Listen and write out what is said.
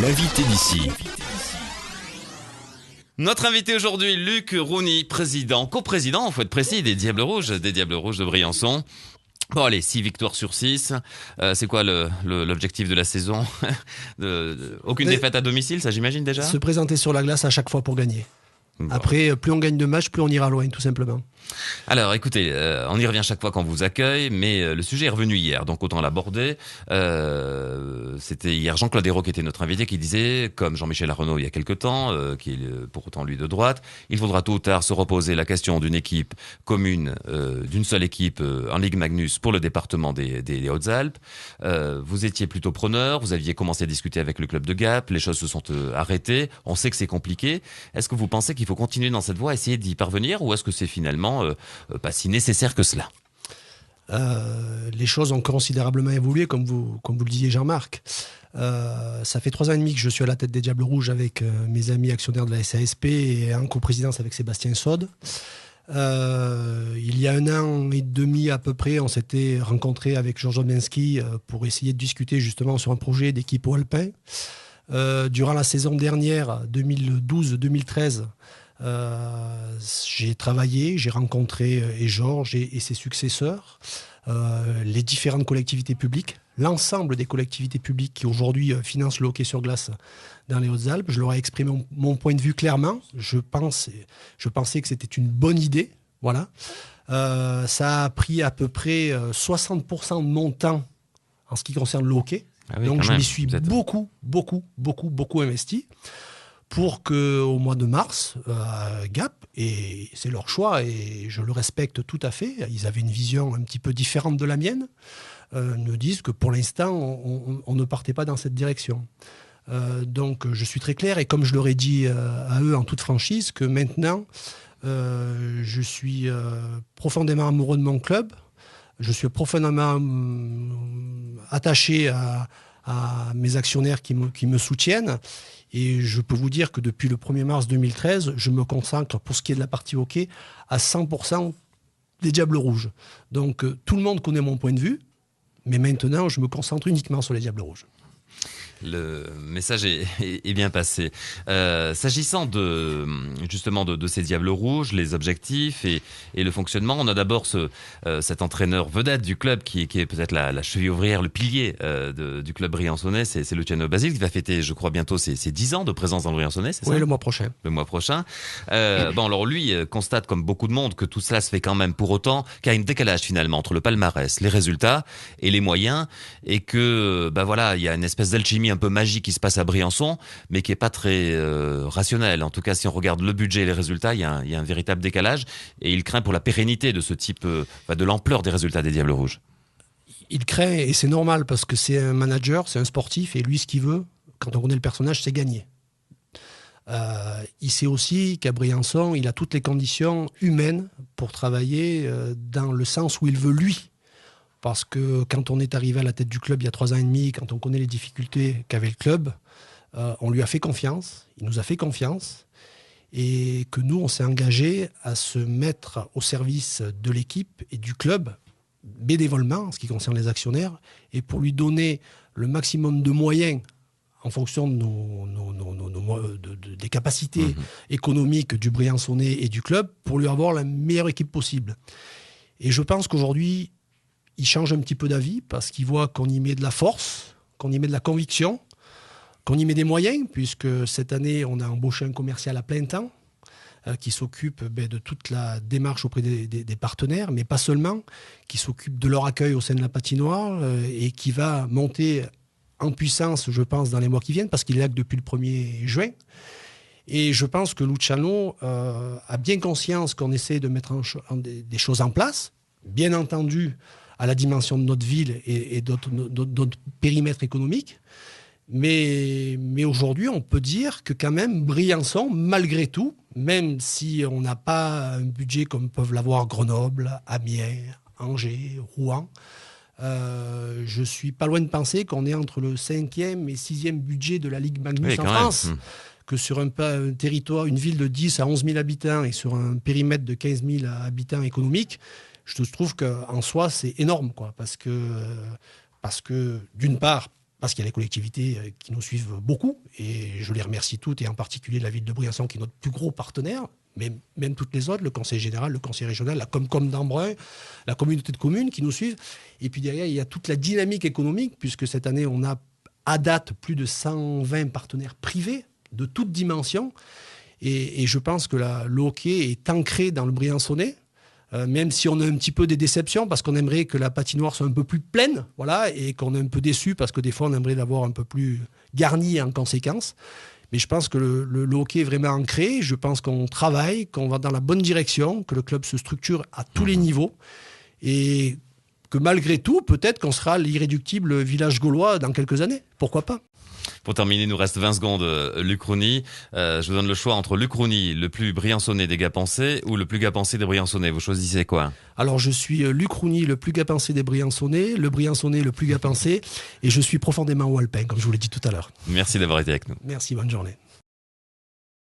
L'invité d'ici. Notre invité aujourd'hui, Luc Rooney, coprésident, faut être précis, des Diables Rouges de Briançon. Bon allez, 6 victoires sur 6. C'est quoi l'objectif de la saison? Aucune défaite à domicile, ça j'imagine déjà? Se présenter sur la glace à chaque fois pour gagner. Bon. Après, plus on gagne de matchs, plus on ira loin, tout simplement. Alors écoutez, on y revient chaque fois qu'on vous accueille, mais le sujet est revenu hier, donc autant l'aborder. C'était hier Jean-Claude Ayrault qui était notre invité, qui disait, comme Jean-Michel Arnaud il y a quelque temps, qui est pour autant lui de droite, il faudra tôt ou tard se reposer la question d'une équipe commune, d'une seule équipe en Ligue Magnus pour le département des Hautes-Alpes. Vous étiez plutôt preneur, vous aviez commencé à discuter avec le club de Gap, les choses se sont arrêtées, on sait que c'est compliqué. Est-ce que vous pensez qu'il faut continuer dans cette voie, essayer d'y parvenir, ou est-ce que c'est finalement pas si nécessaire que cela? Les choses ont considérablement évolué, comme vous le disiez, Jean-Marc. Ça fait 3 ans et demi que je suis à la tête des Diables Rouges avec mes amis actionnaires de la SASP et en coprésidence avec Sébastien Sode. Il y a 1 an et demi à peu près, on s'était rencontré avec Georges Obenski pour essayer de discuter justement sur un projet d'équipe au alpin. Durant la saison dernière, 2012-2013, j'ai travaillé, j'ai rencontré Georges et ses successeurs, les différentes collectivités publiques, l'ensemble des collectivités publiques qui aujourd'hui financent le hockey sur glace dans les Hautes-Alpes. Je leur ai exprimé mon point de vue clairement. Je pensais que c'était une bonne idée. Voilà. Ça a pris à peu près 60% de mon temps en ce qui concerne le hockey. Ah oui, donc je même. m'y suis beaucoup investi pour qu'au mois de mars, Gap, et c'est leur choix et je le respecte tout à fait, ils avaient une vision un petit peu différente de la mienne, nous disent que pour l'instant on ne partait pas dans cette direction. Donc je suis très clair et comme je leur ai dit à eux en toute franchise que maintenant je suis profondément amoureux de mon club. Je suis profondément attaché à mes actionnaires qui me soutiennent. Et je peux vous dire que depuis le 1er mars 2013, je me consacre, pour ce qui est de la partie hockey, à 100% des Diables Rouges. Donc tout le monde connaît mon point de vue, mais maintenant, je me concentre uniquement sur les Diables Rouges. Le message est bien passé. S'agissant justement de ces Diables Rouges, les objectifs et le fonctionnement, on a d'abord cet entraîneur vedette du club qui est peut-être la cheville ouvrière, le pilier du club briançonnais, c'est Luciano Basile qui va fêter, je crois, bientôt ses 10 ans de présence dans le Briançonnais, c'est ça? Oui, le mois prochain. Le mois prochain. Bon, alors lui constate, comme beaucoup de monde, que tout cela se fait quand même pour autant qu'il y a un décalage finalement entre le palmarès, les résultats et les moyens, et que voilà, il y a une espèce d'alchimie un peu magique qui se passe à Briançon, mais qui est pas très rationnelle. En tout cas, si on regarde le budget et les résultats, il y a un véritable décalage, et il craint pour la pérennité de ce type, de l'ampleur des résultats des Diables Rouges. Il craint, et c'est normal, parce que c'est un manager, c'est un sportif, et lui, ce qu'il veut, quand on connaît le personnage, c'est gagner. Il sait aussi qu'à Briançon, il a toutes les conditions humaines pour travailler dans le sens où il veut lui. Parce que quand on est arrivé à la tête du club il y a 3 ans et demi, quand on connaît les difficultés qu'avait le club, on lui a fait confiance, il nous a fait confiance, et que nous, on s'est engagé à se mettre au service de l'équipe et du club, bénévolement, en ce qui concerne les actionnaires, et pour lui donner le maximum de moyens en fonction de des capacités économiques du Briançonnais et du club, pour lui avoir la meilleure équipe possible. Et je pense qu'aujourd'hui, il change un petit peu d'avis parce qu'il voit qu'on y met de la force, qu'on y met de la conviction, qu'on y met des moyens, puisque cette année, on a embauché un commercial à plein temps qui s'occupe de toute la démarche auprès des partenaires, mais pas seulement, qui s'occupe de leur accueil au sein de la patinoire et qui va monter en puissance, je pense, dans les mois qui viennent, parce qu'il est là que depuis le 1er juin. Et je pense que Luciano a bien conscience qu'on essaie de mettre des choses en place, bien entendu, à la dimension de notre ville et d'autres périmètres économiques. Mais aujourd'hui, on peut dire que quand même, Briançon, malgré tout, même si on n'a pas un budget comme peuvent l'avoir Grenoble, Amiens, Angers, Rouen, je suis pas loin de penser qu'on est entre le 5e et 6e budget de la Ligue Magnus en France. Que sur un territoire, une ville de 10 à 11 000 habitants et sur un périmètre de 15 000 habitants économiques, je trouve qu'en soi, c'est énorme, quoi, parce que d'une part, parce qu'il y a les collectivités qui nous suivent beaucoup, et je les remercie toutes, et en particulier la ville de Briançon, qui est notre plus gros partenaire, mais même toutes les autres, le conseil général, le conseil régional, la Comcom d'Embrun, la communauté de communes qui nous suivent. Et puis derrière, il y a toute la dynamique économique, puisque cette année, on a à date plus de 120 partenaires privés de toutes dimensions. Et je pense que le hockey est ancré dans le Briançonnais, même si on a un petit peu des déceptions, parce qu'on aimerait que la patinoire soit un peu plus pleine, voilà, et qu'on est un peu déçu, parce que des fois, on aimerait l'avoir un peu plus garnie en conséquence. Mais je pense que le hockey est vraiment ancré. Je pense qu'on travaille, qu'on va dans la bonne direction, que le club se structure à tous les niveaux. Et que malgré tout, peut-être qu'on sera l'irréductible village gaulois dans quelques années. Pourquoi pas ? Pour terminer, il nous reste 20 secondes. Luc Rouny, je vous donne le choix entre Luc Rouny, le plus briançonnais des gars-pensés, ou le plus gars-pensé des Briançonnais. Vous choisissez quoi ? Alors, je suis Luc Rouny, le plus gars-pensé des Briançonnais, le Briançonnais le plus gars-pensé, et je suis profondément walpin, comme je vous l'ai dit tout à l'heure. Merci d'avoir été avec nous. Merci, bonne journée.